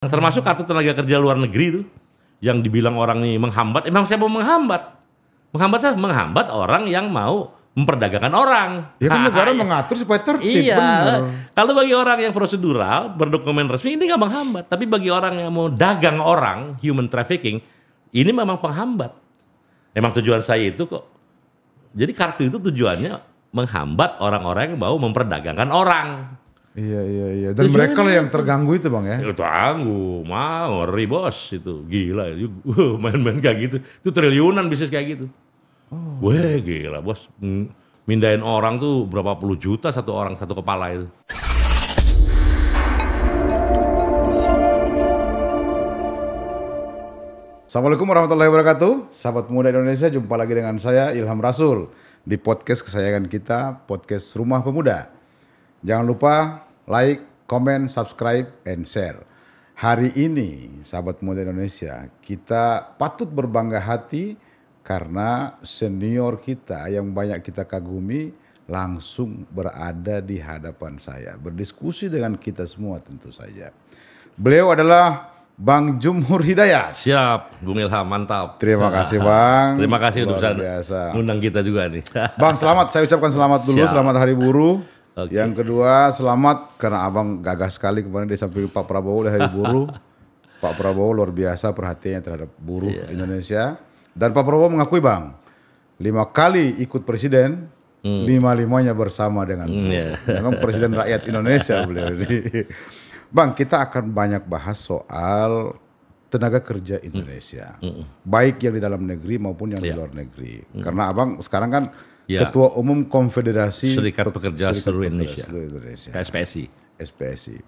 Termasuk kartu tenaga kerja luar negeri itu yang dibilang orang ini menghambat. Emang saya mau menghambat? Menghambat orang yang mau memperdagangkan orang. Ya kan negara mengatur supaya tertib. Iya. Bener. Kalau bagi orang yang prosedural berdokumen resmi ini nggak menghambat. Tapi bagi orang yang mau dagang orang, human trafficking, ini memang penghambat. Emang tujuan saya itu kok. Jadi kartu itu tujuannya menghambat orang-orang yang mau memperdagangkan orang. Iya. Dan mereka lah yang terganggu itu bang ya? Itu anggu, mau ngeri bos itu. Gila, main-main kayak gitu. Itu triliunan bisnis kayak gitu. Weh gila bos, mindahin orang tuh berapa puluh juta satu orang, satu kepala itu. Assalamualaikum warahmatullahi wabarakatuh. Sahabat Pemuda Indonesia, jumpa lagi dengan saya Ilham Rasul di podcast kesayangan kita, podcast Rumah Pemuda. Jangan lupa like, comment, subscribe, and share. Hari ini, sahabat Pemuda Indonesia, kita patut berbangga hati karena senior kita yang banyak kita kagumi langsung berada di hadapan saya, berdiskusi dengan kita semua tentu saja. Beliau adalah Bang Jumhur Hidayat. Siap, Bung Ilham, mantap. Terima kasih Bang. Terima kasih udah bisa ngundang kita juga nih. Bang, selamat. Saya ucapkan selamat dulu. Siap. Selamat Hari Buruh. Okay. Yang kedua, selamat karena Abang gagah sekali kemarin di samping Pak Prabowo di Hari Buruh. Pak Prabowo luar biasa perhatiannya terhadap buruh Indonesia. Dan Pak Prabowo mengakui Bang, 5 kali ikut presiden, 5-5-nya bersama dengan buruh. Memang presiden rakyat Indonesia beliau ini. Bang, kita akan banyak bahas soal tenaga kerja Indonesia. Baik yang di dalam negeri maupun yang di luar negeri. Karena Abang sekarang kan Ketua Umum Konfederasi Serikat Pekerja Seluruh Indonesia. KSPSI. SPSI.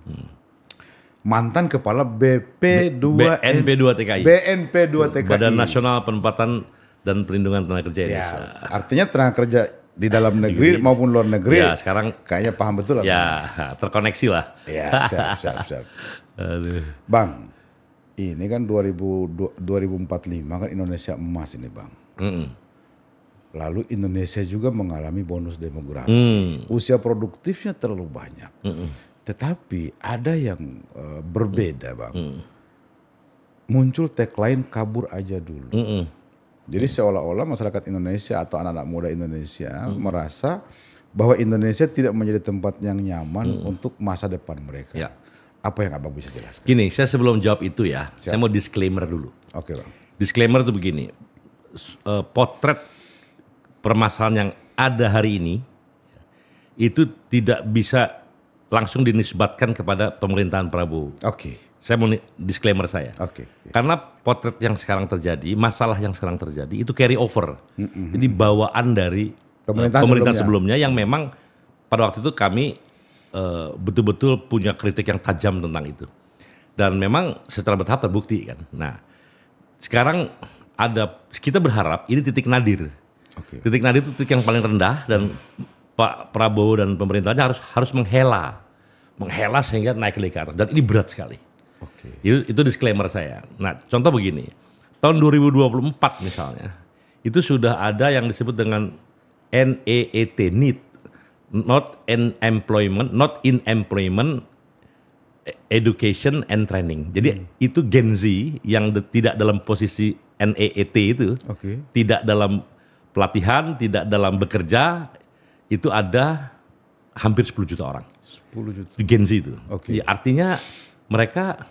Mantan Kepala BNP2TKI. Badan Nasional Penempatan dan Perlindungan Tenaga Kerja Indonesia. Artinya tenaga kerja di dalam negeri maupun luar negeri. Ya, sekarang kayaknya paham betul lah. Ya, terkoneksi lah. Ya, siap. Aduh. Bang, ini kan 2045 kan Indonesia emas ini Bang. Lalu Indonesia juga mengalami bonus demografi. Usia produktifnya terlalu banyak. Tetapi ada yang berbeda Bang. Muncul tagline kabur aja dulu. Jadi seolah-olah masyarakat Indonesia atau anak-anak muda Indonesia merasa bahwa Indonesia tidak menjadi tempat yang nyaman untuk masa depan mereka. Ya. Apa yang Abang bisa jelaskan? Gini, saya sebelum jawab itu ya, saya mau disclaimer dulu. Oke Bang. Disclaimer itu begini, potret permasalahan yang ada hari ini itu tidak bisa langsung dinisbatkan kepada pemerintahan Prabowo. Oke. Saya mau disclaimer saya. Oke. Karena potret yang sekarang terjadi, masalah yang sekarang terjadi itu carry over. Jadi bawaan dari pemerintahan sebelumnya yang memang pada waktu itu kami betul-betul punya kritik yang tajam tentang itu. Dan memang secara bertahap terbukti kan. Nah, sekarang kita berharap ini titik nadir. Titik nadir itu titik yang paling rendah dan Pak Prabowo dan pemerintahnya harus menghela sehingga naik ke atas. Dan ini berat sekali. Itu disclaimer saya. Nah, contoh begini, tahun 2024 misalnya, itu sudah ada yang disebut dengan NEET, not in employment, education and training. Jadi itu Gen Z yang tidak dalam posisi NEET itu, tidak dalam pelatihan, tidak dalam bekerja, itu ada hampir 10 juta orang. 10 juta. Gen Z itu. Ya, artinya mereka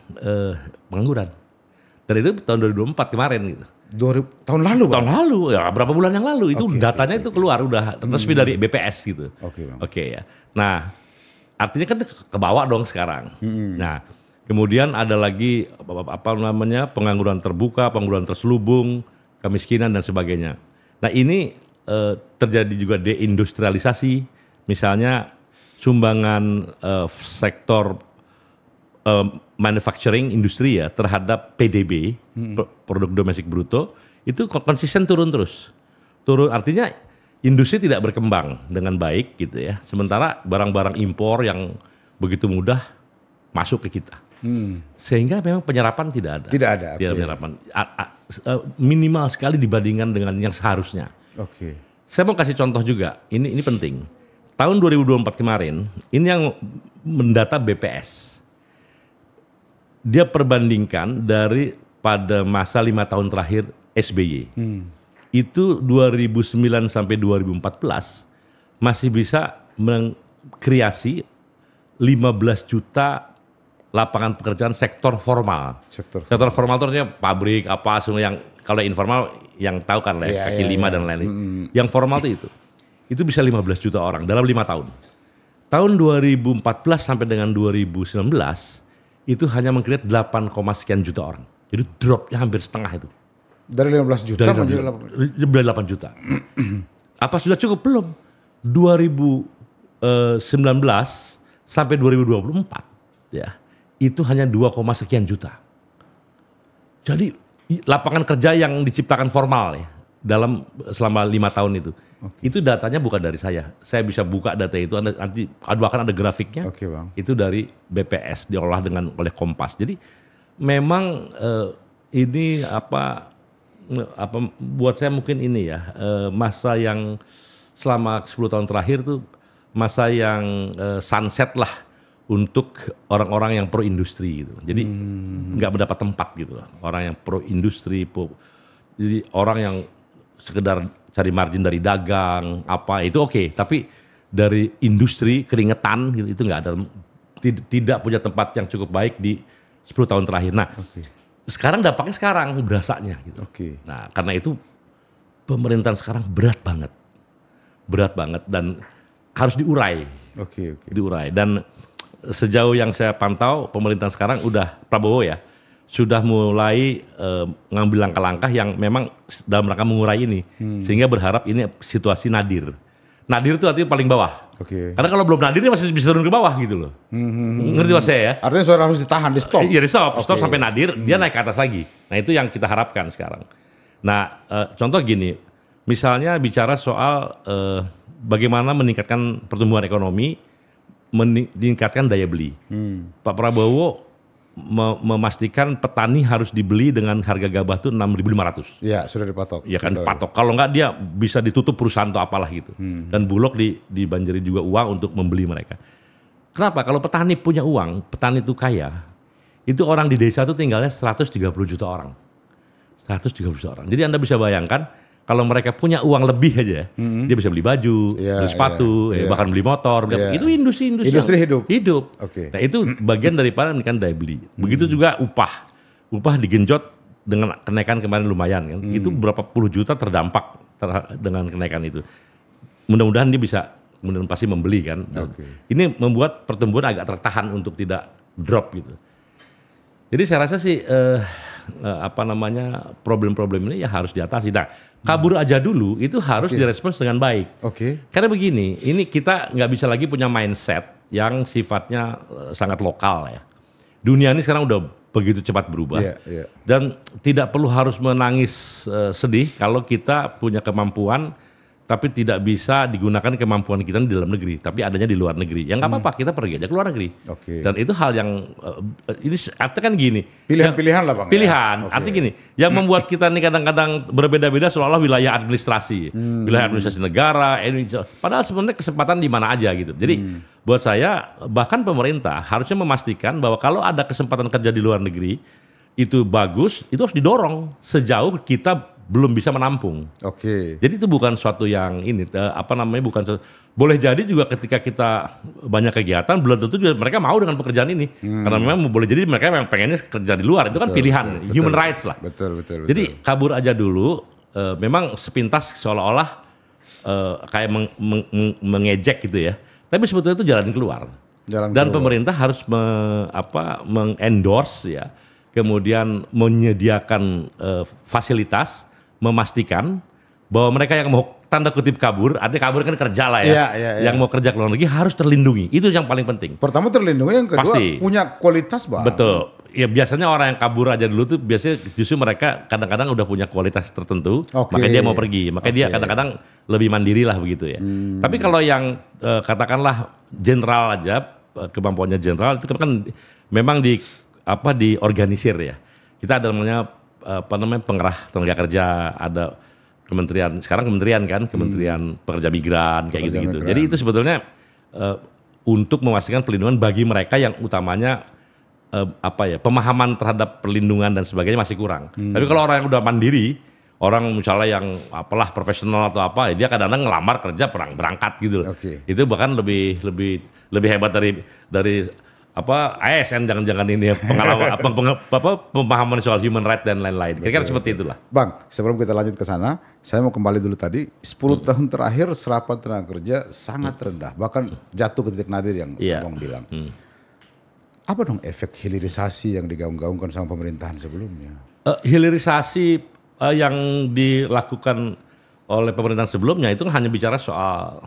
pengangguran. Dan itu tahun 2024 kemarin gitu. Tahun lalu Bang? Tahun lalu, ya berapa bulan yang lalu. Itu datanya itu keluar, udah resmi dari BPS gitu. Oke ya. Nah, artinya kan kebawa dong sekarang. Nah, kemudian ada lagi pengangguran terbuka, pengangguran terselubung, kemiskinan dan sebagainya. Nah ini terjadi juga deindustrialisasi, misalnya sumbangan sektor manufacturing industri ya terhadap PDB, produk domestik bruto, itu konsisten turun terus. Artinya industri tidak berkembang dengan baik gitu ya. Sementara barang-barang impor yang begitu mudah masuk ke kita. Sehingga memang penyerapan tidak ada. Tidak ada. Tidak penyerapan. Minimal sekali dibandingkan dengan yang seharusnya. Saya mau kasih contoh juga. Ini penting. Tahun 2024 kemarin, ini yang mendata BPS. dia perbandingkan dari pada masa 5 tahun terakhir SBY. Itu 2009 sampai 2014 masih bisa mengkreasi 15 juta lapangan pekerjaan sektor formal. Sektor formal itu artinya pabrik apa semua, yang kalau informal yang tahu kan lah, kaki lima dan lain-lain. Yang formal itu bisa 15 juta orang dalam 5 tahun. Tahun 2014 sampai dengan 2019 itu hanya meng-create 8, sekian juta orang. Jadi dropnya hampir setengah itu. Dari 15 juta menjadi 8 juta. Apa sudah cukup? Belum. 2019 sampai 2024 ya. Itu hanya 2, sekian juta. Jadi lapangan kerja yang diciptakan formal ya dalam selama 5 tahun itu. Itu datanya bukan dari saya. Saya bisa buka data itu, nanti akan ada grafiknya. Bang. Itu dari BPS, diolah oleh Kompas. Jadi memang ini apa buat saya mungkin ini ya masa yang selama 10 tahun terakhir tuh masa yang sunset lah untuk orang-orang yang pro industri gitu. Jadi nggak mendapat tempat gitu loh. Orang yang pro industri, jadi orang yang sekedar cari margin dari dagang apa itu oke. Tapi dari industri keringetan gitu, itu nggak ada, tidak punya tempat yang cukup baik di 10 tahun terakhir. Nah, sekarang dampaknya sekarang berasanya gitu. Nah, karena itu pemerintahan sekarang berat banget dan harus diurai. Diurai. Dan sejauh yang saya pantau pemerintahan sekarang Prabowo ya sudah mulai ngambil langkah-langkah yang memang dalam rangka mengurai ini, sehingga berharap ini situasi nadir. Nadir itu artinya paling bawah. Karena kalau belum nadir dia masih bisa turun ke bawah gitu loh. Ngerti mas saya ya? Artinya suara harus ditahan, di stop. Iya, di stop sampai nadir, dia naik ke atas lagi. Nah itu yang kita harapkan sekarang. Nah contoh gini, misalnya bicara soal bagaimana meningkatkan pertumbuhan ekonomi, meningkatkan daya beli. Pak Prabowo memastikan petani harus dibeli dengan harga gabah itu 6.500. Iya, sudah dipatok. Ya kan patok. Kalau enggak dia bisa ditutup perusahaan atau apalah gitu. Dan Bulog dibanjiri juga uang untuk membeli mereka. Kenapa? Kalau petani punya uang, petani itu kaya, itu orang di desa itu tinggalnya 130 juta orang. 130 juta orang. Jadi Anda bisa bayangkan kalau mereka punya uang lebih aja, dia bisa beli baju, beli sepatu, bahkan beli motor. Itu industri hidup. Nah itu bagian daripada meningkatkan daya beli. Begitu juga upah digenjot dengan kenaikan kemarin lumayan kan. Itu berapa puluh juta terdampak dengan kenaikan itu. Mudah-mudahan dia bisa kemudian pasti membeli kan. Ini membuat pertumbuhan agak tertahan untuk tidak drop gitu. Jadi saya rasa sih problem-problem ini ya harus diatasi. Nah, kabur aja dulu itu harus direspons dengan baik. Karena begini, ini kita nggak bisa lagi punya mindset yang sifatnya sangat lokal ya. Dunia ini sekarang udah begitu cepat berubah. Dan tidak perlu harus menangis sedih kalau kita punya kemampuan tapi tidak bisa digunakan kemampuan kita di dalam negeri, tapi adanya di luar negeri. Ya nggak apa-apa, kita pergi aja ke luar negeri. Dan itu hal yang ini artinya kan gini. Pilihan-pilihan lah Bang. Pilihan. Artinya gini, yang membuat kita nih kadang-kadang berbeda-beda seolah-olah wilayah administrasi, wilayah administrasi negara. Padahal sebenarnya kesempatan di mana aja gitu. Jadi buat saya bahkan pemerintah harusnya memastikan bahwa kalau ada kesempatan kerja di luar negeri itu bagus, itu harus didorong sejauh kita belum bisa menampung. Jadi itu bukan suatu yang ini boleh jadi juga ketika kita banyak kegiatan belum tentu juga mereka mau dengan pekerjaan ini. Karena memang boleh jadi mereka memang pengennya kerja di luar. Itu kan pilihan, human rights lah. Jadi kabur aja dulu, memang sepintas seolah-olah kayak mengejek gitu ya. Tapi sebetulnya itu jalan keluar. Dan pemerintah harus mengendorse ya, kemudian menyediakan fasilitas, memastikan bahwa mereka yang mau tanda kutip kabur, artinya kabur kan kerja lah ya, yang mau kerja ke luar negeri harus terlindungi. Itu yang paling penting. Pertama terlindungi, yang kedua punya kualitas Bang. Betul. Ya biasanya orang yang kabur aja dulu tuh biasanya justru mereka kadang-kadang udah punya kualitas tertentu, makanya dia mau pergi, makanya dia kadang-kadang lebih mandiri lah begitu ya. Tapi kalau yang katakanlah general aja, kemampuannya general itu kan memang diorganisir ya. Kita ada namanya pengerah tenaga kerja, ada kementerian, sekarang kementerian kan, kementerian pekerja migran kayak gitu-gitu. Jadi itu sebetulnya untuk memastikan pelindungan bagi mereka yang utamanya pemahaman terhadap perlindungan dan sebagainya masih kurang. Tapi kalau orang yang udah mandiri, orang misalnya yang profesional atau apa, dia kadang-kadang ngelamar kerja berangkat gitu loh. Itu bahkan lebih hebat dari ASN, jangan-jangan ini pengalaman pemahaman soal human right dan lain-lain. Kira-kira seperti itulah. Bang, sebelum kita lanjut ke sana, saya mau kembali dulu tadi 10 tahun terakhir serapan tenaga kerja sangat rendah, bahkan jatuh ke titik nadir yang Bang bilang. Apa dong efek hilirisasi yang digaung-gaungkan sama pemerintahan sebelumnya? Hilirisasi yang dilakukan oleh pemerintahan sebelumnya itu hanya bicara soal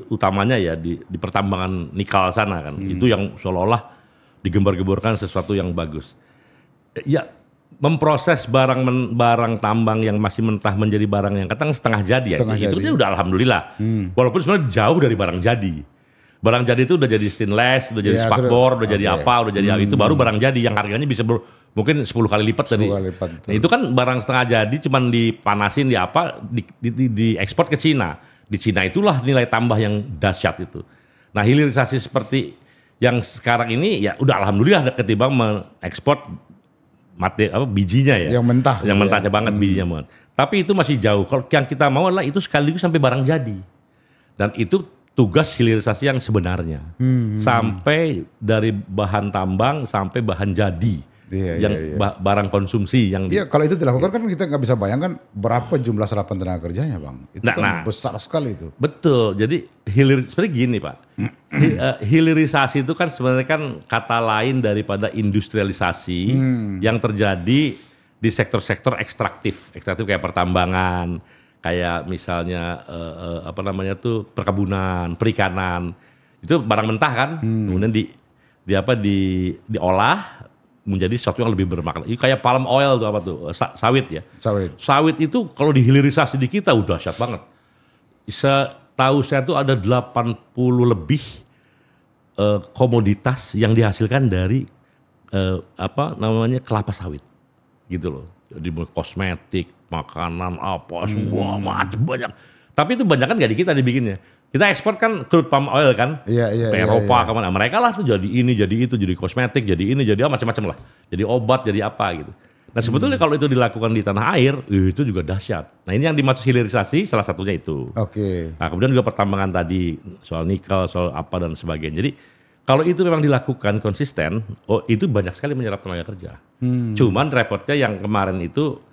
utamanya ya di pertambangan nikel sana kan. Itu yang seolah-olah digembar-gemborkan sesuatu yang bagus. Ya, memproses barang tambang yang masih mentah menjadi barang yang kadang setengah jadi itu dia udah alhamdulillah. Walaupun sebenarnya jauh dari barang jadi. Barang jadi itu udah jadi stainless, udah jadi spakbor, udah jadi apa, udah jadi itu baru barang jadi yang harganya bisa mungkin 10 kali lipat dari. Nah, itu kan barang setengah jadi cuman dipanasin di ekspor ke Cina. Di Cina itulah nilai tambah yang dahsyat itu. Nah, hilirisasi seperti yang sekarang ini ya udah alhamdulillah ketimbang mengekspor bijinya ya. Yang mentah. Yang mentahnya banget bijinya banget. Tapi itu masih jauh. Kalau yang kita mau adalah itu sekaligus sampai barang jadi. Dan itu tugas hilirisasi yang sebenarnya. Sampai dari bahan tambang sampai bahan jadi. Barang konsumsi yang kalau itu dilakukan kan kita nggak bisa bayangkan berapa jumlah serapan tenaga kerjanya, Bang. Itu besar sekali itu. Betul. Jadi seperti gini, Pak. Hilirisasi itu kan sebenarnya kan kata lain daripada industrialisasi yang terjadi di sektor-sektor ekstraktif. Ekstraktif kayak pertambangan, kayak misalnya perkebunan, perikanan. Itu barang mentah kan. Kemudian diolah menjadi sesuatu yang lebih bermakna. Kayak palm oil tuh sawit ya. Sawit itu kalau dihilirisasi di kita udah dahsyat banget. Setahu saya tuh ada 80 lebih komoditas yang dihasilkan dari kelapa sawit. Gitu loh. Jadi kosmetik, makanan semua macam banyak. Tapi itu banyak kan gak di kita dibikinnya. Kita ekspor kan crude palm oil kan, ke Eropa kemana. Mereka lah tuh jadi ini, jadi itu, jadi kosmetik, jadi ini, jadi macam-macam lah. Jadi obat, jadi apa gitu. Nah sebetulnya kalau itu dilakukan di tanah air, itu juga dahsyat. Nah ini yang dimaksud hilirisasi salah satunya itu. Nah kemudian juga pertambangan tadi, soal nikel, soal apa dan sebagainya. Jadi kalau itu memang dilakukan konsisten, itu banyak sekali menyerap tenaga kerja. Cuman repotnya yang kemarin itu,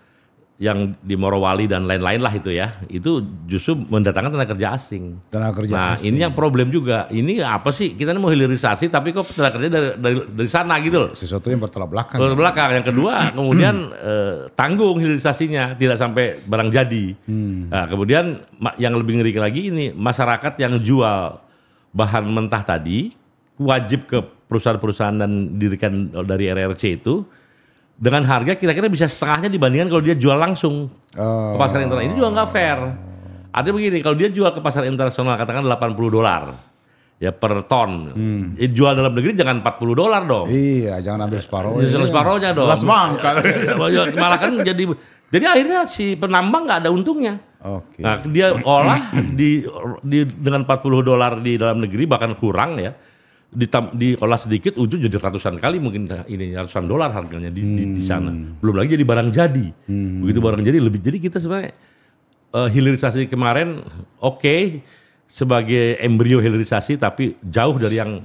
yang di Morowali dan lain-lain lah itu ya, itu justru mendatangkan tenaga kerja asing. Ini yang problem juga. Ini apa sih? Kita ini mau hilirisasi tapi kok tenaga kerja dari sana gitu loh. Sesuatu yang bertolak belakang. Bertolak belakang. Yang kedua, kemudian tanggung hilirisasinya, tidak sampai barang jadi. Nah, kemudian yang lebih ngeri lagi ini masyarakat yang jual bahan mentah tadi wajib ke perusahaan-perusahaan dan didirikan dari RRC itu dengan harga kira-kira bisa setengahnya dibandingkan kalau dia jual langsung ke pasar internasional. Ini juga nggak fair. Artinya begini, kalau dia jual ke pasar internasional katakan $80 ya per ton. Jual dalam negeri jangan $40 dong. Iya, jangan ambil separohnya. Jangan separohnya dong. Malah kan jadi akhirnya si penambang nggak ada untungnya. Nah, dia olah dengan $40 di dalam negeri bahkan kurang ya. Diolah sedikit ujung jadi ratusan kali mungkin ini ratusan dolar harganya di sana. Belum lagi jadi barang jadi. Begitu barang jadi lebih. Jadi kita sebenarnya hilirisasi kemarin sebagai embrio hilirisasi tapi jauh dari yang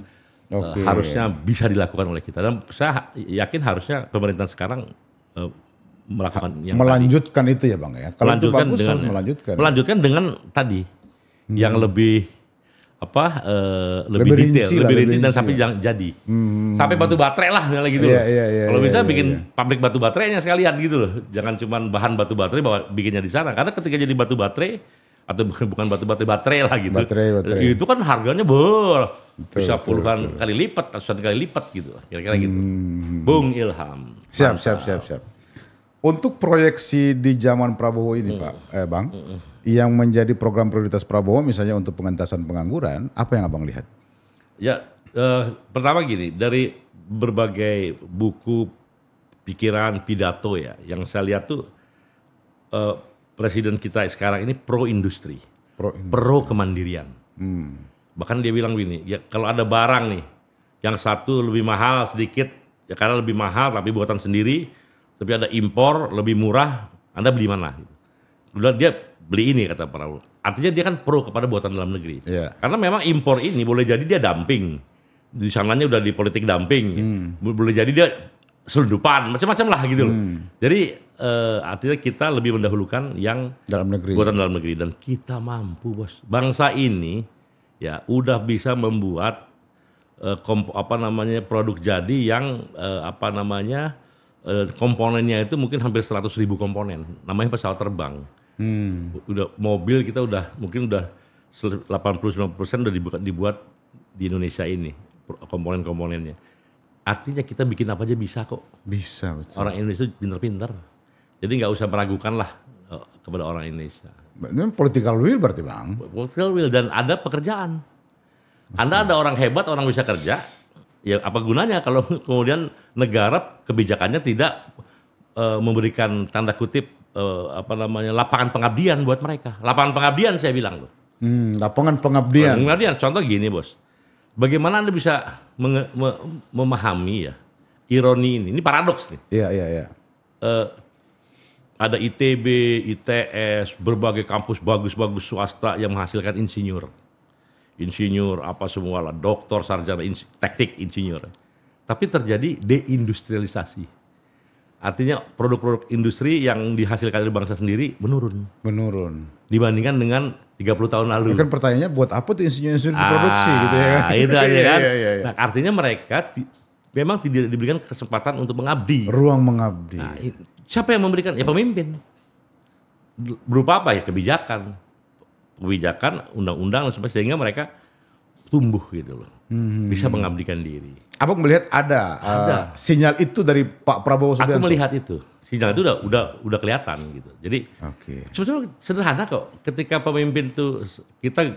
harusnya bisa dilakukan oleh kita. Dan saya yakin harusnya pemerintahan sekarang melakukan yang melanjutkan tadi. Itu ya Bang ya. Kalau itu bagus harus melanjutkan dengan tadi yang lebih lebih detail, lebih rinci dan sampai jadi. Sampai batu baterai lah gitu loh. Kalau bisa bikin pabrik batu baterainya sekalian gitu loh. Jangan cuma bahan batu baterai bikinnya di sana. Karena ketika jadi batu baterai atau bukan batu baterai lah gitu. Baterai. Itu kan harganya bisa puluhan kali lipat, ratusan kali lipat gitu. Kira-kira gitu. Bung Ilham. Siap. Untuk proyeksi di zaman Prabowo ini Bang, yang menjadi program prioritas Prabowo misalnya untuk pengentasan pengangguran, apa yang Abang lihat? Ya, pertama gini, dari berbagai buku, pikiran, pidato ya, yang saya lihat tuh presiden kita sekarang ini pro industri, pro kemandirian. Bahkan dia bilang begini, ya kalau ada barang nih, yang satu lebih mahal sedikit, ya karena lebih mahal tapi buatan sendiri, tapi ada impor lebih murah, Anda beli mana? Gitu. Kemudian dia beli ini kata Prabowo. Artinya dia kan pro kepada buatan dalam negeri. Karena memang impor ini boleh jadi dia dumping. Di sananya udah di politik dumping. Boleh jadi dia selundupan, macam-macam lah gitu loh. Jadi artinya kita lebih mendahulukan yang dalam negeri. Buatan dalam negeri, dan kita mampu, Bos. Bangsa ini ya udah bisa membuat produk jadi yang komponennya itu mungkin hampir 100.000 komponen. Namanya pesawat terbang. Udah mobil kita mungkin udah 80-90% udah dibuat di Indonesia ini komponen-komponennya. Artinya kita bikin apa aja bisa kok. Bisa, betul. Orang Indonesia pinter-pinter. Jadi nggak usah meragukan lah kepada orang Indonesia. Ini political will berarti, Bang. Political will, dan ada pekerjaan. Anda ada orang hebat, orang bisa kerja. Ya apa gunanya kalau kemudian negara kebijakannya tidak memberikan tanda kutip lapangan pengabdian buat mereka. Lapangan pengabdian saya bilang tuh. Lapangan pengabdian. Contoh gini, Bos. Bagaimana Anda bisa memahami ya ironi ini? Ini paradoks nih. Iya. Ada ITB, ITS, berbagai kampus bagus-bagus swasta yang menghasilkan insinyur apa semua lah, doktor, sarjana, teknik, insinyur. Tapi terjadi deindustrialisasi. Artinya produk-produk industri yang dihasilkan dari bangsa sendiri menurun. Dibandingkan dengan 30 tahun lalu. Kan pertanyaannya buat apa tuh insinyur diproduksi gitu ya kan? Itu aja kan. Iya. Nah, artinya mereka memang tidak diberikan kesempatan untuk mengabdi. Ruang mengabdi. Nah, siapa yang memberikan? Ya pemimpin. Berupa apa ya? Kebijakan, undang-undang, sehingga mereka tumbuh gitu loh. Bisa mengabdikan diri. Abang melihat ada sinyal itu dari Pak Prabowo Subianto? Aku melihat itu. Sinyal itu udah kelihatan gitu. Jadi sebetulnya sederhana kok. Ketika pemimpin itu kita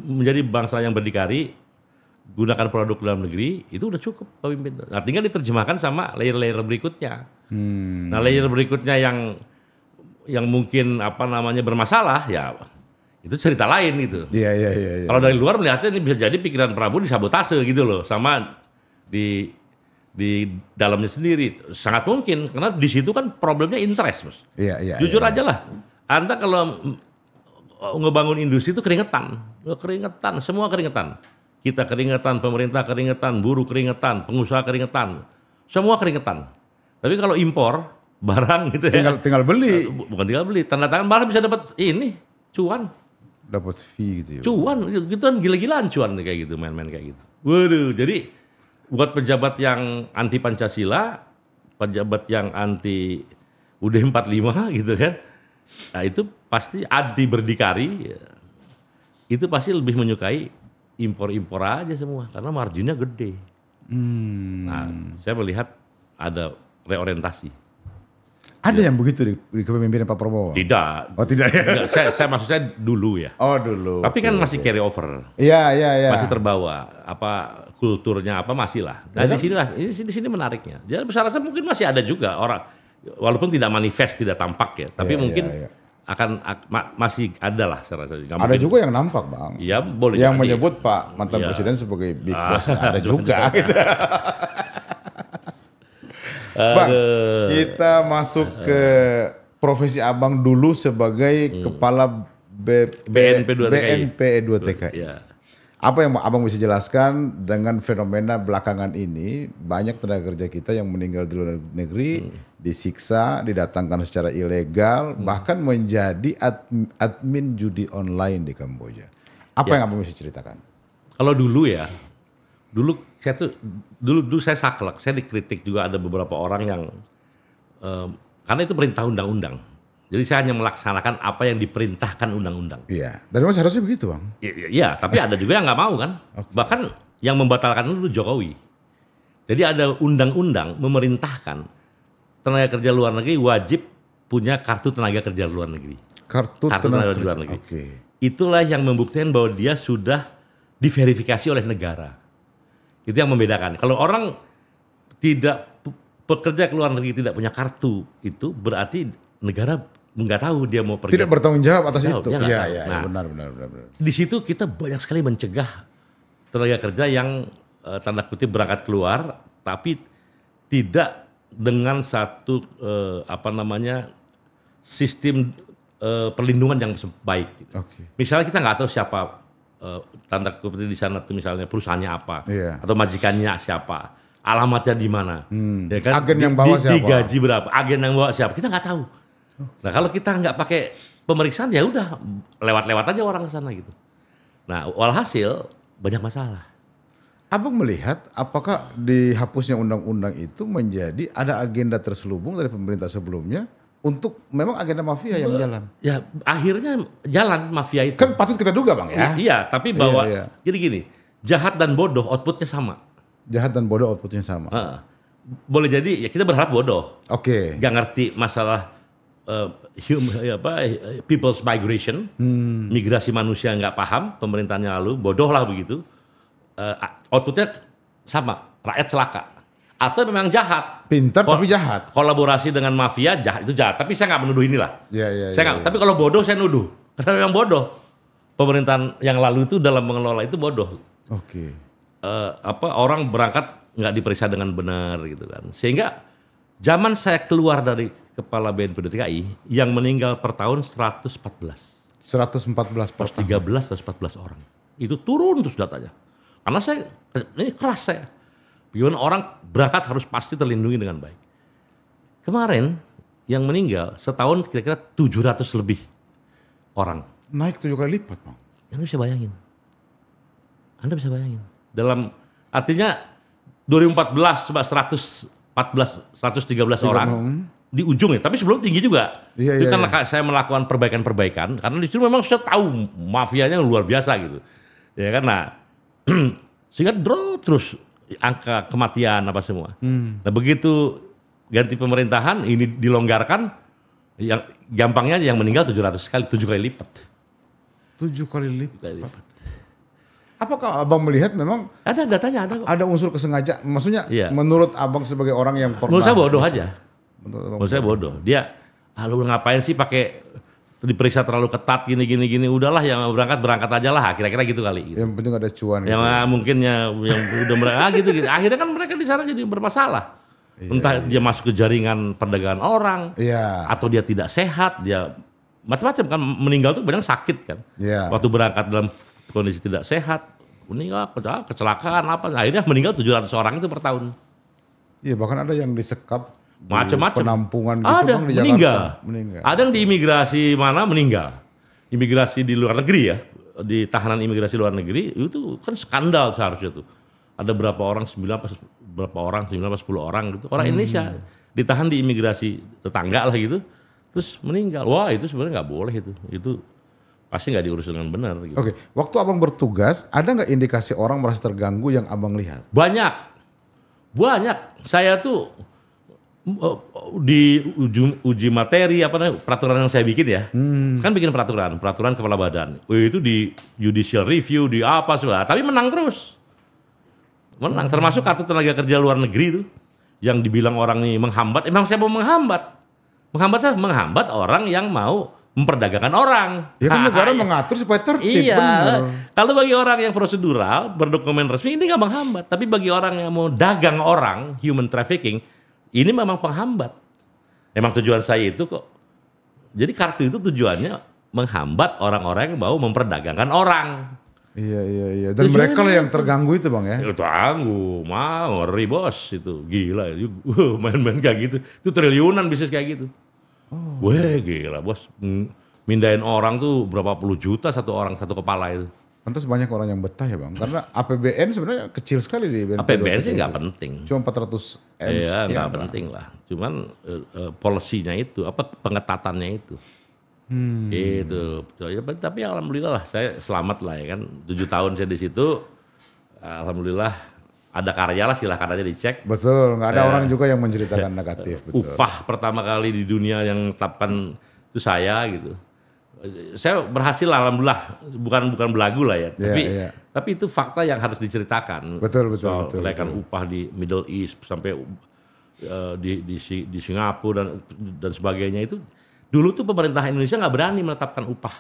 menjadi bangsa yang berdikari, gunakan produk dalam negeri, itu udah cukup pemimpin. Nah, tinggal diterjemahkan sama layer-layer berikutnya. Nah, layer berikutnya yang mungkin bermasalah, ya itu cerita lain gitu. Iya. Kalau dari luar melihatnya ini bisa jadi pikiran Prabowo disabotase gitu loh, sama di dalamnya sendiri. Sangat mungkin, karena di situ kan problemnya interest, Mas. Iya. Jujur aja lah, Anda kalau ngebangun industri itu keringetan, semua keringetan. Kita keringetan, pemerintah keringetan, buruh keringetan, pengusaha keringetan, semua keringetan. Tapi kalau impor barang gitu tinggal beli. Bukan tinggal beli, tanda tangan malah bisa dapat ini cuan. Dapat fee gitu ya. Cuan, gitu kan gila-gilaan cuan kayak gitu, main-main kayak gitu. Waduh, jadi buat pejabat yang anti Pancasila, pejabat yang anti UUD 45 gitu kan, nah itu pasti anti berdikari, ya. Itu pasti lebih menyukai impor-impor aja semua, karena marginnya gede. Nah, saya melihat ada reorientasi. Ada yang begitu di kepemimpinan Pak Prabowo? Tidak. Oh tidak ya? Enggak, saya maksud saya dulu ya. Oh dulu. Tapi kan masih carry over. Iya. Masih terbawa. Kulturnya masih lah. Nah di sini menariknya. Jadi saya rasa mungkin masih ada juga orang, walaupun tidak manifest, tidak tampak ya. Tapi mungkin akan masih ada lah saya rasa. Ada juga yang nampak, Bang. Iya, boleh. Yang menyebut Pak mantan presiden sebagai big boss. Ada juga. Gitu. Bang, kita masuk ke profesi Abang dulu sebagai kepala BNP 2TKI. Apa yang Abang bisa jelaskan dengan fenomena belakangan ini, banyak tenaga kerja kita yang meninggal di luar negeri, disiksa, didatangkan secara ilegal, bahkan menjadi admin judi online di Kamboja. Apa yang Abang bisa ceritakan? Kalau dulu ya, dulu saya saklek, saya dikritik juga ada beberapa orang yang karena itu perintah undang-undang. Jadi saya hanya melaksanakan apa yang diperintahkan undang-undang. Iya, dan memang seharusnya begitu, Bang. Iya, tapi ada juga yang nggak mau kan. Bahkan yang membatalkan itu Jokowi. Jadi ada undang-undang memerintahkan tenaga kerja luar negeri wajib punya kartu tenaga kerja luar negeri. Kartu tenaga kerja luar negeri. Okay. Itulah yang membuktikan bahwa dia sudah diverifikasi oleh negara. Itu yang membedakan. Kalau orang pekerja ke luar negeri tidak punya kartu, itu berarti negara nggak tahu dia mau pergi. Tidak bertanggung jawab atas itu. Iya, nah, benar. Di situ kita banyak sekali mencegah tenaga kerja yang tanda kutip berangkat keluar, tapi tidak dengan satu sistem perlindungan yang baik. Gitu. Misalnya kita nggak tahu siapa tanda kutip di sana tuh misalnya perusahaannya apa atau majikannya siapa, alamatnya di mana, ya kan? Agen yang bawa siapa, digaji berapa, agen yang bawa siapa, kita nggak tahu. Nah kalau kita nggak pakai pemeriksaan ya udah lewat-lewat aja orang ke sana gitu. Nah walhasil banyak masalah. Abang melihat apakah dihapusnya undang-undang itu menjadi ada agenda terselubung dari pemerintah sebelumnya untuk memang agenda mafia yang jalan? Ya akhirnya jalan mafia itu. Kan patut kita duga Bang ya? Iya, tapi bahwa gini, jahat dan bodoh outputnya sama. Jahat dan bodoh outputnya sama. Boleh jadi ya kita berharap bodoh. Gak ngerti masalah people's migration, migrasi manusia nggak paham, pemerintahnya lalu bodoh lah begitu. Outputnya sama, rakyat celaka. Atau memang jahat. Pintar tapi jahat. Kolaborasi dengan mafia jahat, itu jahat. Tapi saya nggak menuduh inilah. Tapi kalau bodoh saya nuduh. Karena memang bodoh. Pemerintahan yang lalu itu dalam mengelola itu bodoh. Orang berangkat nggak diperiksa dengan benar gitu kan. Sehingga zaman saya keluar dari kepala BNPB DKI yang meninggal per tahun 114 per 13 atau 14 orang. Itu turun terus datanya. Karena ini keras saya. Bagaimana orang berangkat harus pasti terlindungi dengan baik. Kemarin yang meninggal setahun kira-kira 700 lebih orang. Naik 7 kali lipat, Bang. Anda bisa bayangin. Artinya 2014 113 orang di ujung ya, tapi sebelum tinggi juga. Itu kan saya melakukan perbaikan-perbaikan karena di situ memang saya tahu mafianya luar biasa gitu. Ya kan, nah sehingga drop terus angka kematian apa semua. Nah begitu ganti pemerintahan ini dilonggarkan, yang gampangnya yang meninggal 700 kali, 7 kali lipat. 7 kali lipat. Apakah Abang melihat memang ada datanya, ada unsur kesengajaan? Maksudnya menurut Abang sebagai orang yang pernah. Menurut saya bodoh aja. Menurut saya bodoh. Dia lu ngapain sih pakai diperiksa terlalu ketat gini, udahlah yang berangkat aja lah, kira-kira gitu kali. Yang penting ada cuan. Yang gitu. Mungkinnya yang udah mereka gitu. Akhirnya kan mereka di sana jadi bermasalah. Entah dia masuk ke jaringan perdagangan orang, atau dia tidak sehat, dia macam-macam kan, meninggal tuh banyak sakit kan. Waktu berangkat dalam kondisi tidak sehat, meninggal kecelakaan apa, akhirnya meninggal 700 orang itu per tahun. Iya, bahkan ada yang disekap macam-macam penampungan gitu ada, Bang, di Jakarta. Meninggal. Ada yang di imigrasi mana meninggal. Imigrasi di luar negeri ya, di tahanan imigrasi luar negeri itu kan skandal seharusnya tuh. Ada berapa orang, 9 10 orang gitu. Orang Indonesia ditahan di imigrasi tetangga lah gitu. Terus meninggal. Wah, itu sebenarnya nggak boleh itu. Itu pasti nggak diurus dengan benar gitu. Waktu Abang bertugas, ada nggak indikasi orang merasa terganggu yang Abang lihat? Banyak. Saya tuh di uji materi peraturan yang saya bikin ya, kan bikin peraturan kepala badan. Itu di judicial review, di apa semua, tapi menang terus, termasuk kartu tenaga kerja luar negeri itu, yang dibilang orang ini menghambat. Emang saya mau menghambat orang yang mau memperdagangkan orang. Ya kan negara mengatur supaya tertib. Iya. Bener. Kalau bagi orang yang prosedural berdokumen resmi ini nggak menghambat, tapi bagi orang yang mau dagang orang, human trafficking, ini memang penghambat. Emang tujuan saya itu kok. Jadi kartu itu tujuannya menghambat orang-orang yang mau memperdagangkan orang. Iya. Dan tujuannya mereka lah yang terganggu itu Bang ya? Terganggu, ngeri bos itu. Gila, main-main kayak gitu. Itu triliunan bisnis kayak gitu. Weh gila bos. Mindahin orang tuh berapa puluh juta satu orang, satu kepala itu. Pantas banyak orang yang betah ya Bang, karena APBN sebenarnya kecil sekali di BNPB. APBN sih nggak penting. Cuma 400 M. Iya nggak penting lah. Cuman polisinya itu, pengetatannya itu. Gitu. Ya, tapi alhamdulillah lah, saya selamat lah ya kan. 7 tahun saya di situ, alhamdulillah ada karya lah, silahkan aja dicek. Betul, nggak ada orang juga yang menceritakan negatif. Betul. Upah pertama kali di dunia yang tetapkan itu saya gitu. Saya berhasil alhamdulillah, bukan belagu lah ya, tapi itu fakta yang harus diceritakan. Betul. Kenaikan upah di Middle East sampai di Singapura dan sebagainya itu. Dulu tuh pemerintah Indonesia nggak berani menetapkan upah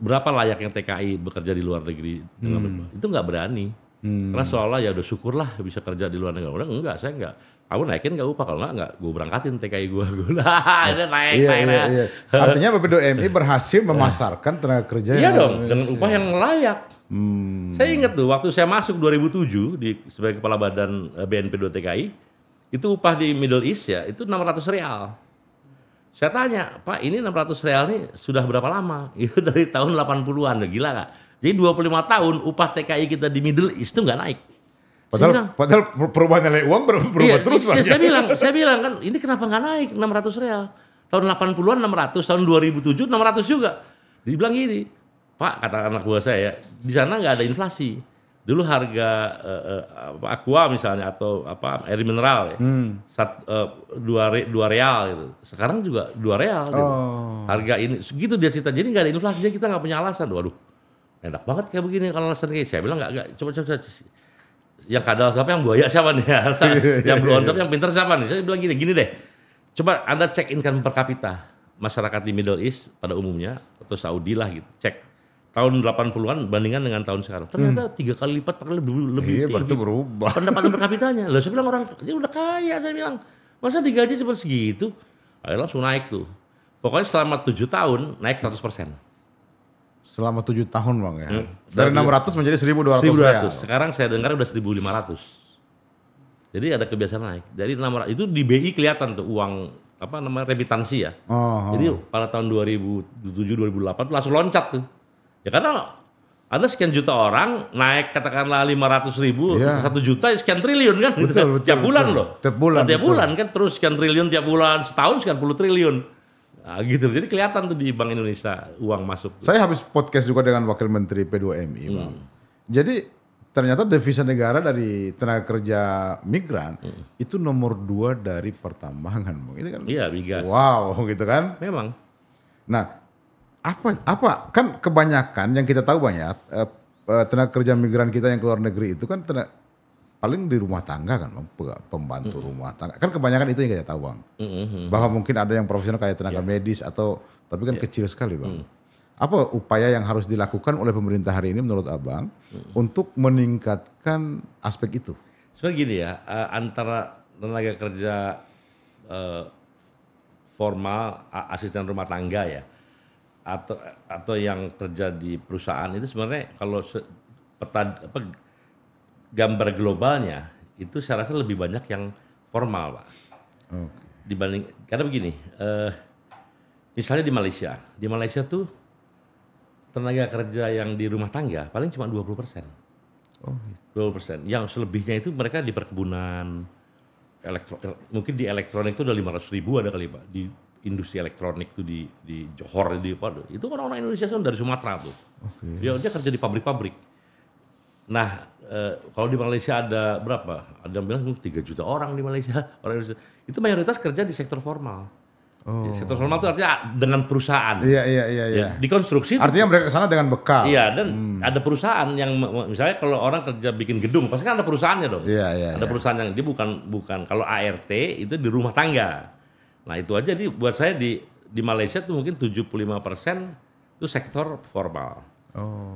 berapa layaknya TKI bekerja di luar negeri dengan itu nggak berani. Karena seolah ya udah syukurlah bisa kerja di luar negeri. Enggak, saya enggak. Aku naikin gak upah, kalau nggak gue berangkatin TKI gue. Naik. Iya. Artinya BPDUMI berhasil memasarkan tenaga kerja iya dong, dengan upah yang layak. Saya ingat tuh waktu saya masuk 2007 sebagai kepala badan BNP 2 TKI, itu upah di Middle East ya itu 600 real. Saya tanya, Pak ini 600 real ini sudah berapa lama? Itu dari tahun 80-an, gila gak? Jadi 25 tahun upah TKI kita di Middle East itu nggak naik. Padahal perubahan nilai uang berubah terus. Saya bilang kan ini kenapa nggak naik 600 real? Tahun 80-an 600, tahun 2007 600 juga. Dibilang gini, Pak kata anak buah saya, di sana nggak ada inflasi. Dulu harga aqua misalnya atau air mineral ya, 2 real gitu. Sekarang juga 2 real. Gitu. Harga ini segitu dia cerita. Jadi nggak ada inflasi, jadi kita nggak punya alasan. Waduh, enak banget kayak begini kalau alasan kayak. Saya bilang nggak. Coba. Yang kadal siapa, yang buaya siapa nih? Yang blue on top, yang pintar siapa nih? Saya bilang gini deh. Coba Anda cek income per kapita masyarakat di Middle East pada umumnya atau Saudi lah gitu. Cek tahun 80-an bandingkan dengan tahun sekarang. Ternyata 3 kali lipat, lebih. Iya, berarti berubah. Pendapatan per kapitanya. Loh, saya bilang orang dia udah kaya, saya bilang. Masa digaji seperti segitu? Akhirnya langsung naik tuh. Pokoknya selama 7 tahun naik 100%. Selama 7 tahun Bang ya. Dari 600 menjadi 1.200 real. Sekarang saya dengar udah 1.500. Jadi ada kebiasaan naik. Jadi 600 itu di BI kelihatan tuh uang remitansi ya. Jadi pada tahun 2007 2008 tuh langsung loncat tuh. Ya karena ada sekian juta orang naik katakanlah 500 ribu, 1 juta sekian triliun kan. Betul, tiap bulan loh. Tiap bulan kan terus sekian triliun tiap bulan, setahun sekian puluh triliun. Nah, gitu. Jadi kelihatan tuh di Bank Indonesia uang masuk. Saya habis podcast juga dengan Wakil Menteri P2MI, Bang. Jadi ternyata devisa negara dari tenaga kerja migran itu nomor 2 dari pertambangan, Bang. Ini kan. Iya, migas. Wow, gitu kan? Memang. Nah, apa kan kebanyakan yang kita tahu banyak tenaga kerja migran kita yang keluar negeri itu kan paling di rumah tangga kan, Bang, pembantu rumah tangga. Kan kebanyakan itu yang kita tahu, Bang. Bahwa mungkin ada yang profesional kayak tenaga medis tapi kan kecil sekali, Bang. Apa upaya yang harus dilakukan oleh pemerintah hari ini menurut Abang untuk meningkatkan aspek itu? Sebenarnya gini ya, antara tenaga kerja formal, asisten rumah tangga ya, atau yang kerja di perusahaan itu sebenarnya kalau gambar globalnya itu saya rasa lebih banyak yang formal, Pak. Dibanding karena begini, misalnya di Malaysia tuh tenaga kerja yang di rumah tangga paling cuma 20%. 20%. Yang selebihnya itu mereka di perkebunan, mungkin di elektronik itu udah 500 ribu ada kali, Pak. Di industri elektronik tuh di Johor itu orang-orang Indonesia kan dari Sumatera tuh. Dia kerja di pabrik-pabrik. Nah, kalau di Malaysia ada berapa? Ada yang bilang 3 juta orang di Malaysia, orang Indonesia. Itu mayoritas kerja di sektor formal. Sektor formal itu artinya dengan perusahaan. Iya. Ya, di konstruksi. Artinya mereka ke sana dengan bekal. Iya, dan ada perusahaan yang misalnya kalau orang kerja bikin gedung, pasti kan ada perusahaannya dong. Iya. Ada perusahaan yang dia bukan kalau ART itu di rumah tangga. Nah, itu aja buat saya di Malaysia tuh mungkin 75% itu sektor formal.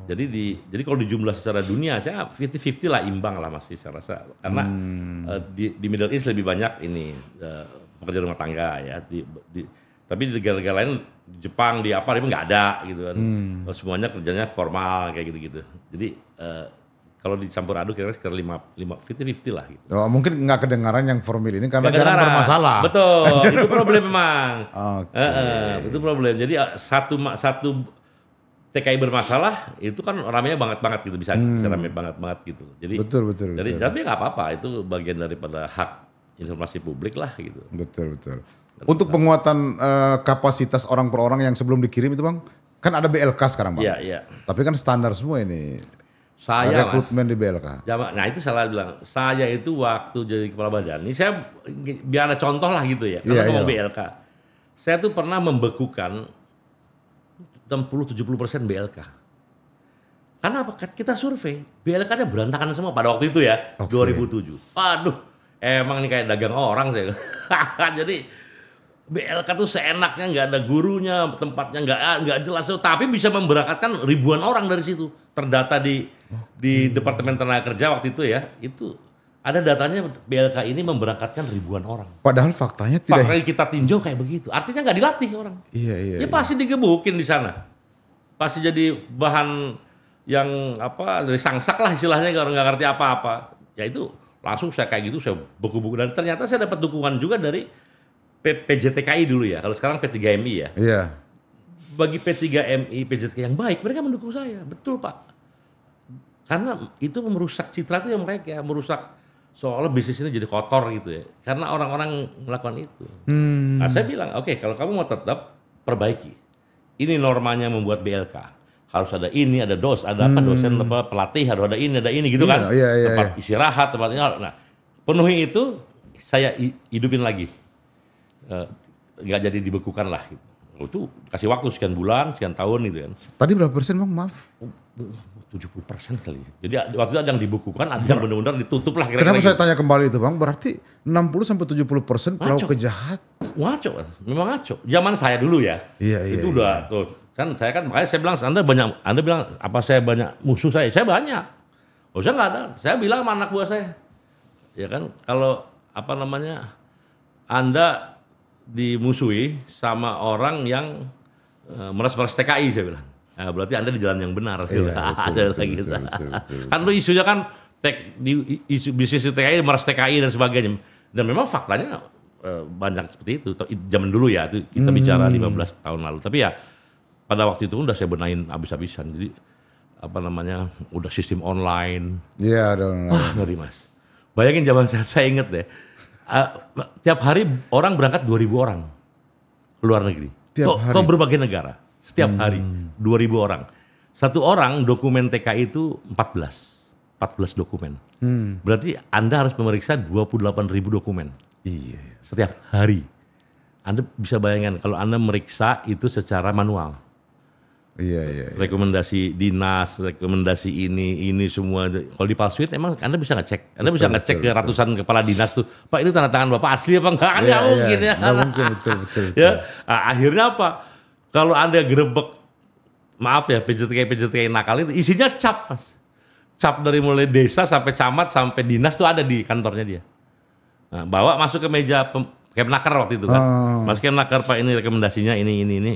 Jadi kalau dijumlah secara dunia saya 50-50 lah, imbang lah masih saya rasa karena di Middle East lebih banyak ini pekerja rumah tangga ya tapi di negara-negara lain di Jepang di nggak ada gitu kan. Semuanya kerjanya formal kayak gitu. Jadi kalau dicampur aduk kira-kira sekitar 50-50 lah gitu. Mungkin nggak kedengaran yang formal ini karena jarang bermasalah. Betul, itu problem memang. Itu problem. Jadi satu TKI bermasalah itu kan ramainya banget gitu, bisa ramai banget gitu. Jadi betul. Jadi tapi nggak apa-apa, itu bagian daripada hak informasi publik lah gitu. Betul. Untuk penguatan kapasitas orang per orang yang sebelum dikirim itu, Bang, kan ada BLK sekarang, Bang. Iya. Tapi kan standar semua ini. Saya rekrutmen di BLK. Nah itu salah bilang. Saya itu waktu jadi kepala badan, ini saya biar ada contoh lah gitu ya. Kalau ngomong BLK, saya tuh pernah membekukan 60-70% BLK. Karena apa? Kita survei, BLK-nya berantakan semua pada waktu itu ya, 2007. Aduh, emang ini kayak dagang orang saya. Jadi BLK tuh seenaknya, nggak ada gurunya, tempatnya nggak jelas, tapi bisa memberangkatkan ribuan orang dari situ. Terdata di Departemen Tenaga Kerja waktu itu ya, itu Ada datanya BLK ini memberangkatkan ribuan orang. Padahal faktanya tidak. Faktanya kita tinjau kayak begitu. Artinya nggak dilatih orang. Iya. Pasti digebukin di sana. Pasti jadi bahan yang dari sangsak lah istilahnya, kalau nggak ngerti apa-apa. Ya itu langsung saya kayak gitu, saya buku-buku. Dan ternyata saya dapat dukungan juga dari PJTKI dulu ya. Kalau sekarang P3MI ya. Iya. Bagi P3MI, PJTKI yang baik, mereka mendukung saya. Betul Pak. Karena itu merusak citra itu yang mereka merusak. Soalnya bisnis ini jadi kotor gitu ya. Karena orang-orang melakukan itu. Nah saya bilang, oke, kalau kamu mau tetap perbaiki. Ini normanya membuat BLK. Harus ada ini, ada dosen, pelatih, harus ada ini gitu kan. Tempat istirahat, tempat ini. Nah, penuhi itu, saya hidupin lagi. Nggak jadi dibekukan lah. Gitu. Itu kasih waktu sekian bulan, sekian tahun gitu kan. Tadi berapa persen Bang, maaf? 70% kali ya. Jadi waktu itu ada yang dibukukan, ada yang benar-benar ditutup lah. Kenapa saya tanya kembali itu Bang? Berarti 60-70% pelaku kejahat. Ngaco, memang ngaco. Zaman saya dulu ya. Itu udah tuh. Kan saya kan makanya saya bilang Anda bilang apa saya banyak musuh saya? Saya banyak. Oh saya nggak ada. Saya bilang sama anak buah saya. Ya kan kalau Anda dimusuhi sama orang yang meres-meres TKI saya bilang. Nah, berarti Anda di jalan yang benar. Betul. Kan itu isunya kan di isu bisnis TKI, meres TKI dan sebagainya. Dan memang faktanya banyak seperti itu. Zaman dulu ya, itu kita bicara 15 tahun lalu. Tapi ya pada waktu itu udah saya benahin habis-habisan. Jadi udah sistem online. Iya, ada online. Ngeri Mas. Bayangin zaman saya inget deh. Tiap hari orang berangkat 2.000 orang ke luar negeri. Kok berbagai negara. Setiap hari 2.000 orang. Satu orang dokumen TKI itu 14 dokumen. Berarti Anda harus memeriksa 28.000 dokumen. Iya. Setiap hari. Anda bisa bayangkan kalau Anda meriksa itu secara manual. Iya. Rekomendasi dinas, rekomendasi ini semua. Kalau dipalsuin emang Anda bisa ngecek. Anda bisa ngecek ke ratusan kepala dinas tuh. Pak, itu tanda tangan Bapak asli apa enggak? Nggak mungkin ya. Nggak mungkin, betul. Ya, akhirnya apa? Kalau Anda gerebek, maaf ya, PJTKI nakal itu isinya cap, Mas. Cap dari mulai desa sampai camat sampai dinas tuh ada di kantornya dia. Nah, bawa masuk ke meja Kemnaker waktu itu kan. Masuk Kemnaker, Pak, ini rekomendasinya ini.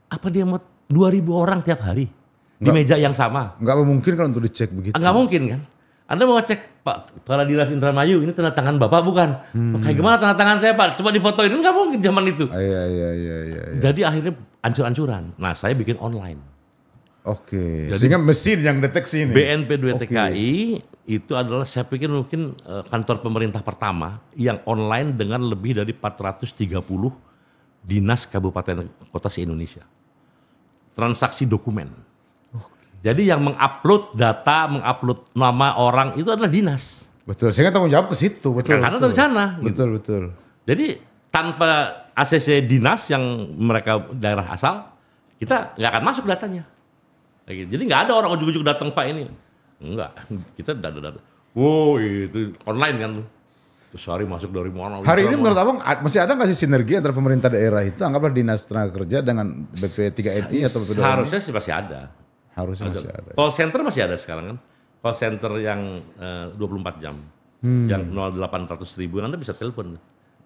Apa dia mau 2.000 orang tiap hari di meja yang sama? Nggak memungkinkan untuk dicek begitu. Nggak mungkin kan? Anda mau cek, Pak, Kepala Dinas Indramayu, ini tanda tangan Bapak bukan? Kayak gimana tanda tangan saya Pak? Coba difotoin, nggak mungkin zaman itu. Iya. Jadi akhirnya ancur-ancuran. Nah saya bikin online. Oke. Sehingga mesin yang deteksi ini. BNP2TKI itu adalah saya pikir mungkin kantor pemerintah pertama yang online dengan lebih dari 430 dinas kabupaten kota se-Indonesia. Transaksi dokumen. Jadi yang mengupload data, mengupload nama orang itu adalah dinas. Betul, sehingga tanggung jawab ke situ. Karena dari sana. Betul. Jadi tanpa ACC dinas yang mereka daerah asal, kita nggak akan masuk datanya. Jadi nggak ada orang ujuk-ujuk datang Pak ini. Enggak, kita udah ada data. Wow, itu online kan. Terus hari masuk dari mana. Hari ini menurut Abang masih ada nggak sih sinergi antara pemerintah daerah itu, anggaplah Dinas Tenaga Kerja dengan BP3MI atau BP2MI? Harusnya sih masih ada. Harusnya masih ada. Call center masih ada sekarang kan. Call center yang 24 jam. Yang 0800.000 Anda bisa telepon.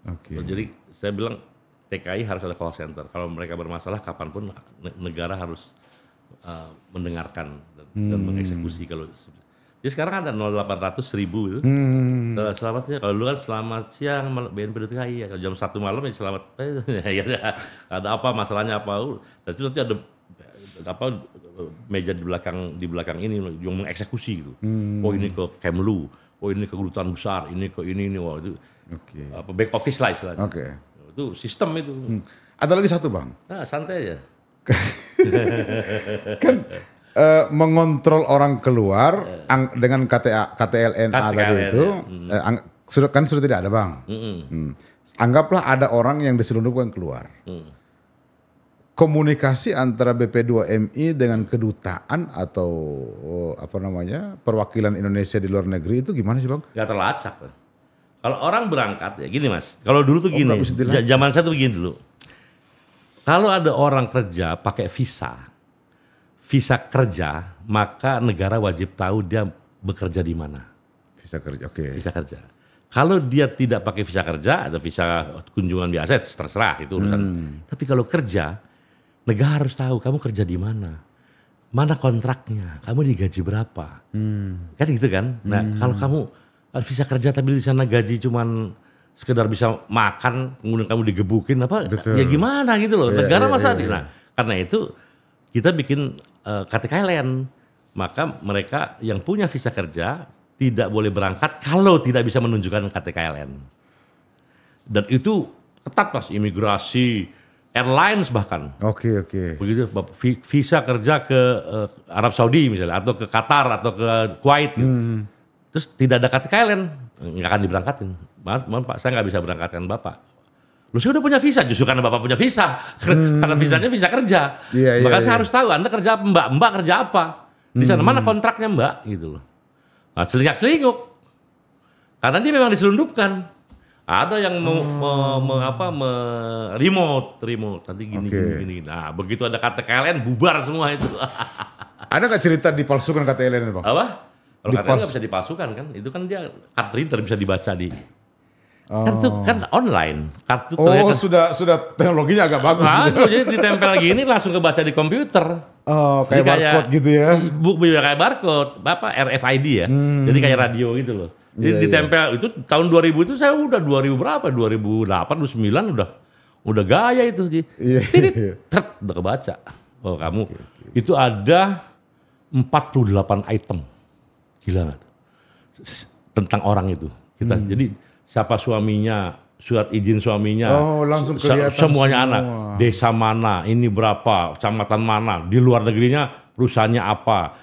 Oke. Jadi saya bilang TKI harus ada call center. Kalau mereka bermasalah kapanpun negara harus mendengarkan dan mengeksekusi kalau. Jadi sekarang ada 0800.000 itu. Selamat siang. Kalau dulu kan selamat siang BNP2TKI ya. Kalau jam 1 malam ya selamat. Ada apa masalahnya apa. Dan itu nanti ada meja di belakang ini yang mengeksekusi gitu. Oh ini ke Kemlu, oh ini ke kedutaan besar, ini ke ini wah itu. Back office lah istilahnya. Itu sistem itu. Ada lagi satu Bang. Nah, santai aja. Kan mengontrol orang keluar dengan KTLNA tadi itu sudah tidak ada Bang. Anggaplah ada orang yang diselundupkan keluar. Komunikasi antara BP2MI dengan kedutaan atau perwakilan Indonesia di luar negeri itu gimana sih Bang? Gak terlacak. Kalau orang berangkat ya gini Mas. Kalau dulu tuh gini, zaman saya tuh begini dulu. Kalau ada orang kerja pakai visa kerja, maka negara wajib tahu dia bekerja di mana. Visa kerja, oke. Visa kerja. Kalau dia tidak pakai visa kerja atau visa kunjungan biasa, terserah itu urusan. Tapi kalau kerja, negara harus tahu kamu kerja di mana kontraknya, kamu digaji berapa, kan gitu kan. Nah kalau kamu visa kerja tapi di sana gaji cuman sekedar bisa makan, kemudian kamu digebukin apa, Betul. ya gimana gitu loh. Negara masa iya. Nah karena itu kita bikin KTKLN, maka mereka yang punya visa kerja tidak boleh berangkat kalau tidak bisa menunjukkan KTKLN. Dan itu ketat Mas, imigrasi, airlines bahkan. Oke. Begitu visa kerja ke Arab Saudi misalnya, atau ke Qatar atau ke Kuwait gitu. Terus tidak ada KTKLN, nggak akan diberangkatin. Maaf Pak, saya nggak bisa berangkatkan Bapak. Lu saya udah punya visa, justru karena Bapak punya visa. Karena visanya visa kerja. Maka saya harus tahu Anda kerja apa Mbak kerja apa. Di sana mana kontraknya Mbak gitu loh. Nah, selingkuh. Karena dia memang diselundupkan. Ada yang remote nanti gini. Nah, begitu ada KTKLN bubar semua itu. Ada nggak cerita dipalsukan KTKLN, Bang? Apa? Kalau KTKLN nggak bisa dipalsukan kan? Itu kan dia card reader bisa dibaca di. Kan itu kan online. Kartu kan, sudah teknologinya agak bagus. Jadi ditempel gini langsung kebaca di komputer. Oh, kayak barcode gitu ya? Kayak barcode, RFID ya. Jadi kayak radio gitu loh. Jadi ditempel itu tahun 2000 itu saya udah 2000 berapa? 2008, 2009 udah gaya itu. Udah kebaca. Oh kamu itu ada 48 item. Gila nggak tuh? Tentang orang itu. Kita jadi siapa suaminya, surat izin suaminya. Oh, langsung kelihatan semuanya semua. Anak. Desa mana, ini berapa, kecamatan mana, di luar negerinya perusahaannya apa,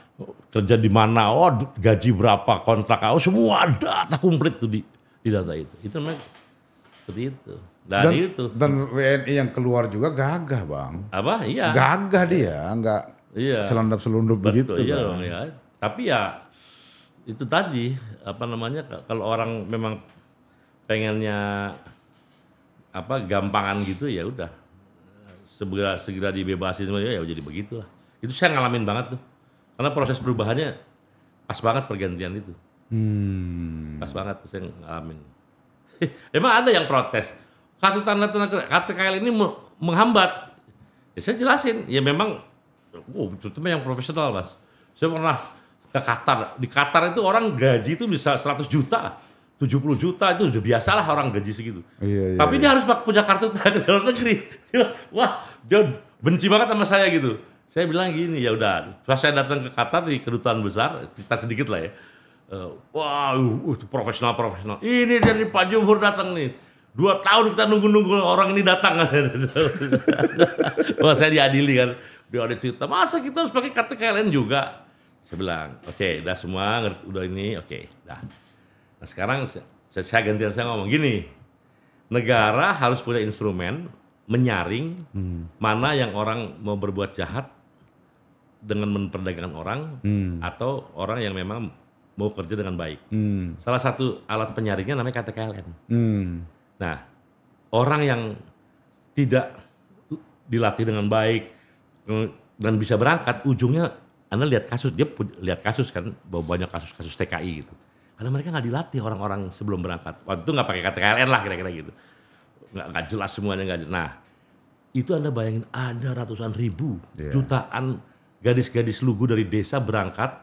kerja di mana, gaji berapa, kontrak, semua data komplit tuh di data itu. Itu memang seperti itu. Dan WNI yang keluar juga gagah, Bang. Apa? Iya. Gagah dia, enggak selundup-selundup begitu. Iya, Bang, ya. Tapi ya itu tadi kalau orang memang pengennya gampangan gitu ya udah segera dibebasin ya jadi begitulah. Itu saya ngalamin banget tuh. Karena proses perubahannya pas banget pergantian itu. Pas banget saya ngalamin. Emang ada yang protes. Kartu tanda KTKL ini menghambat. Ya saya jelasin, ya memang terutama yang profesional, Mas. Saya pernah ke Qatar. Di Qatar itu orang gaji itu bisa 100 juta. 70 juta itu udah biasalah orang gaji segitu. Tapi dia harus punya kartu tanda dalam negeri. Wah, dia benci banget sama saya gitu. Saya bilang gini, ya udah. Pas saya datang ke Qatar di kedutaan besar, kita sedikit lah ya. Itu profesional. Ini dari Pak Jumhur datang nih. 2 tahun kita nunggu orang ini datang. Wah, saya diadili kan. Dia ada cerita, masa kita harus pakai KTKLN juga? Saya bilang, oke, udah semua ngerti, udah ini, oke, dah. Nah sekarang saya gantian saya ngomong gini, negara harus punya instrumen menyaring mana yang orang mau berbuat jahat dengan memperdagangkan orang atau orang yang memang mau kerja dengan baik. Salah satu alat penyaringnya namanya KTKLN. Nah orang yang tidak dilatih dengan baik dan bisa berangkat, ujungnya Anda lihat kasus, dia lihat kasus kan, bahwa banyak kasus-kasus TKI gitu. Karena mereka nggak dilatih orang-orang sebelum berangkat. Waktu itu nggak pakai KTKLN lah kira-kira gitu. Nggak jelas semuanya nggak jelas. Nah itu Anda bayangin ada ratusan ribu, jutaan gadis-gadis lugu dari desa berangkat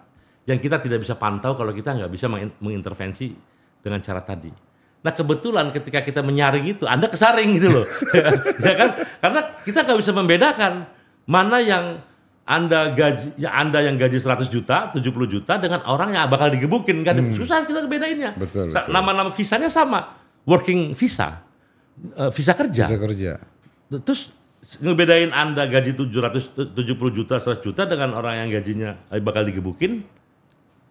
yang kita tidak bisa pantau kalau kita nggak bisa mengintervensi dengan cara tadi. Nah kebetulan ketika kita menyaring itu Anda kesaring gitu loh. Ya kan? Karena kita nggak bisa membedakan mana yang Anda yang gaji 100 juta, 70 juta dengan orang yang bakal digebukin kan susah kita bedainnya. Betul. Nama-nama visanya sama, working visa, visa kerja. Terus ngebedain Anda gaji 770 juta, 100 juta dengan orang yang gajinya bakal digebukin,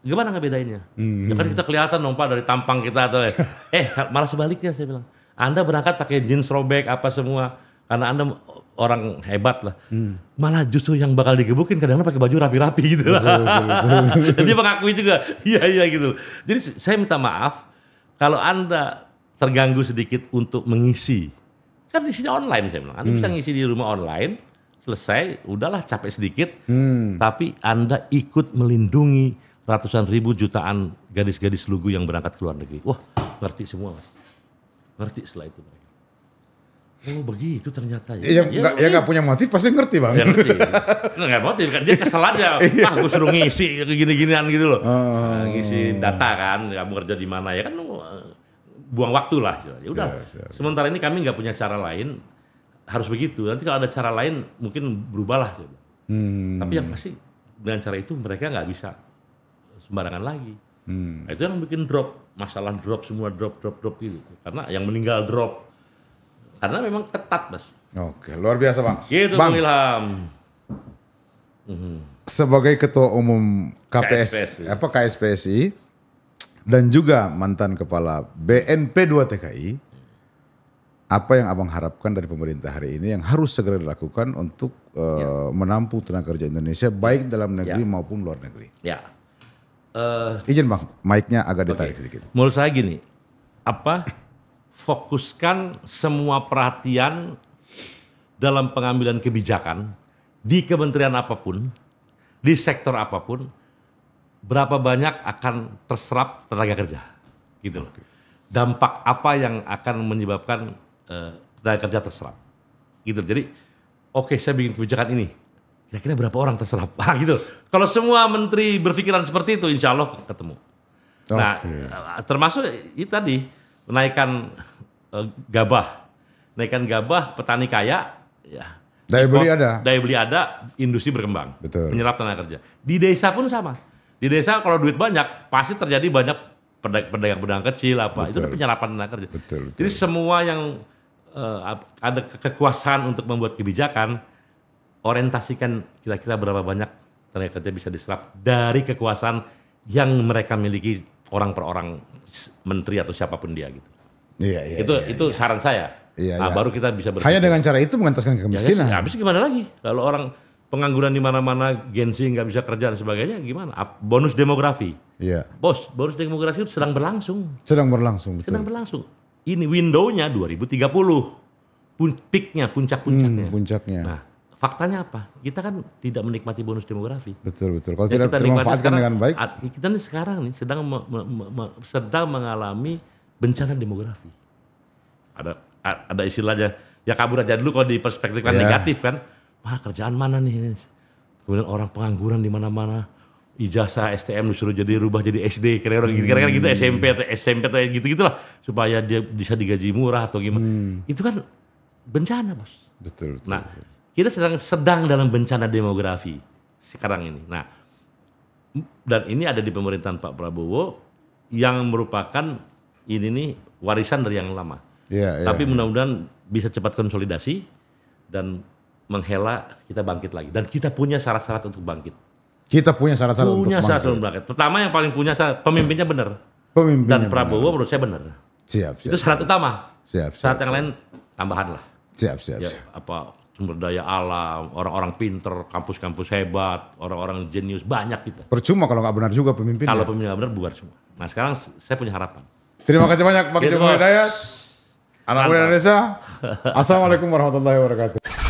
gimana ngebedainnya? Ya kan kita kelihatan dong Pak dari tampang kita atau malah sebaliknya saya bilang, Anda berangkat pakai jeans robek apa semua karena Anda orang hebat lah. Malah justru yang bakal digebukin kadang-kadang pakai baju rapi-rapi gitu lah. Dia mengakui juga, iya gitu. Jadi saya minta maaf kalau Anda terganggu sedikit untuk mengisi. Kan isinya online saya bilang. Anda bisa ngisi di rumah online, selesai, udahlah capek sedikit. Tapi Anda ikut melindungi ratusan ribu jutaan gadis-gadis lugu yang berangkat ke luar negeri. Wah, ngerti semua, Mas. Ngerti setelah itu mereka. Oh begitu ternyata ya. Ya nggak punya motif pasti ngerti Bang. Ya ngerti. Nggak motif kan, dia kesel aja. Gue suruh ngisi gini-ginian gitu loh. Ngisi data kan, kamu kerja di mana ya kan, buang waktu lah. Ya udah. Sementara ini kami nggak punya cara lain, harus begitu. Nanti kalau ada cara lain mungkin berubahlah. Tapi yang pasti dengan cara itu mereka nggak bisa sembarangan lagi. Nah, itu yang bikin drop, masalah drop semua drop gitu. Karena yang meninggal drop. Karena memang ketat, Mas. Oke, luar biasa Bang. Gitu Bang Ilham. Sebagai Ketua Umum KSPSI dan juga mantan Kepala BNP 2 TKI, apa yang Abang harapkan dari pemerintah hari ini yang harus segera dilakukan untuk menampung tenaga kerja Indonesia baik dalam negeri maupun luar negeri? Ya. Izin Bang, mic-nya agak ditarik sedikit. Menurut saya gini, fokuskan semua perhatian dalam pengambilan kebijakan di kementerian apapun, di sektor apapun, berapa banyak akan terserap tenaga kerja, gitu loh. Dampak apa yang akan menyebabkan tenaga kerja terserap, gitu. Jadi, oke, saya bikin kebijakan ini, kira-kira berapa orang terserap, gitu. Kalau semua menteri berpikiran seperti itu, insya Allah ketemu. Nah, termasuk itu tadi menaikkan gabah, petani kaya, ya. Daya beli ada, industri berkembang, betul. Menyerap tenaga kerja. Di desa pun sama. Di desa kalau duit banyak, pasti terjadi banyak pedagang-pedagang kecil apa. Betul. Itu penyerapan tenaga kerja. Betul. Jadi semua yang ada kekuasaan untuk membuat kebijakan, orientasikan kira-kira berapa banyak tenaga kerja bisa diserap dari kekuasaan yang mereka miliki orang per orang, menteri atau siapapun dia gitu. Itu saran saya. Baru kita bisa berpikir. Hanya dengan cara itu mengentaskan kemiskinan. Habis gimana lagi? Kalau orang pengangguran di mana-mana, Gen Z nggak bisa kerja dan sebagainya, gimana? Bonus demografi. Iya. Bos, bonus demografi itu sedang berlangsung. Betul. Sedang berlangsung. Ini window-nya 2030. Peak-nya, puncaknya. Nah, faktanya apa? Kita kan tidak menikmati bonus demografi. Betul. Kalau tidak dimanfaatkan dengan baik. Kita nih sekarang sedang mengalami bencana demografi. Ada istilahnya, ya kabur aja dulu kalau di perspektif kan negatif kan. Wah, kerjaan mana nih? Kemudian orang pengangguran di mana-mana. Ijazah STM disuruh rubah jadi SD, kira-kira gitu, SMP atau gitu-gitulah supaya dia bisa digaji murah atau gimana. Itu kan bencana, Bos. Betul. Nah, kita sedang dalam bencana demografi sekarang ini. Nah, dan ini ada di pemerintahan Pak Prabowo yang merupakan ini nih warisan dari yang lama. Tapi mudah-mudahan bisa cepat konsolidasi dan menghela kita bangkit lagi. Dan kita punya syarat-syarat untuk bangkit. Untuk bangkit. Pertama yang paling punya syarat, pemimpinnya benar. Dan Prabowo menurut saya benar. Siap. Itu syarat utama. Syarat yang lain tambahan lah. Siap. Sumber daya alam, orang-orang pinter, kampus-kampus hebat, orang-orang jenius, banyak kita. Percuma kalau nggak benar juga pemimpinnya. Kalau pemimpin nggak benar, bubar semua. Nah sekarang saya punya harapan. Terima kasih banyak Bang Joko Hidayat. Anak muda Indonesia. Assalamualaikum warahmatullahi wabarakatuh.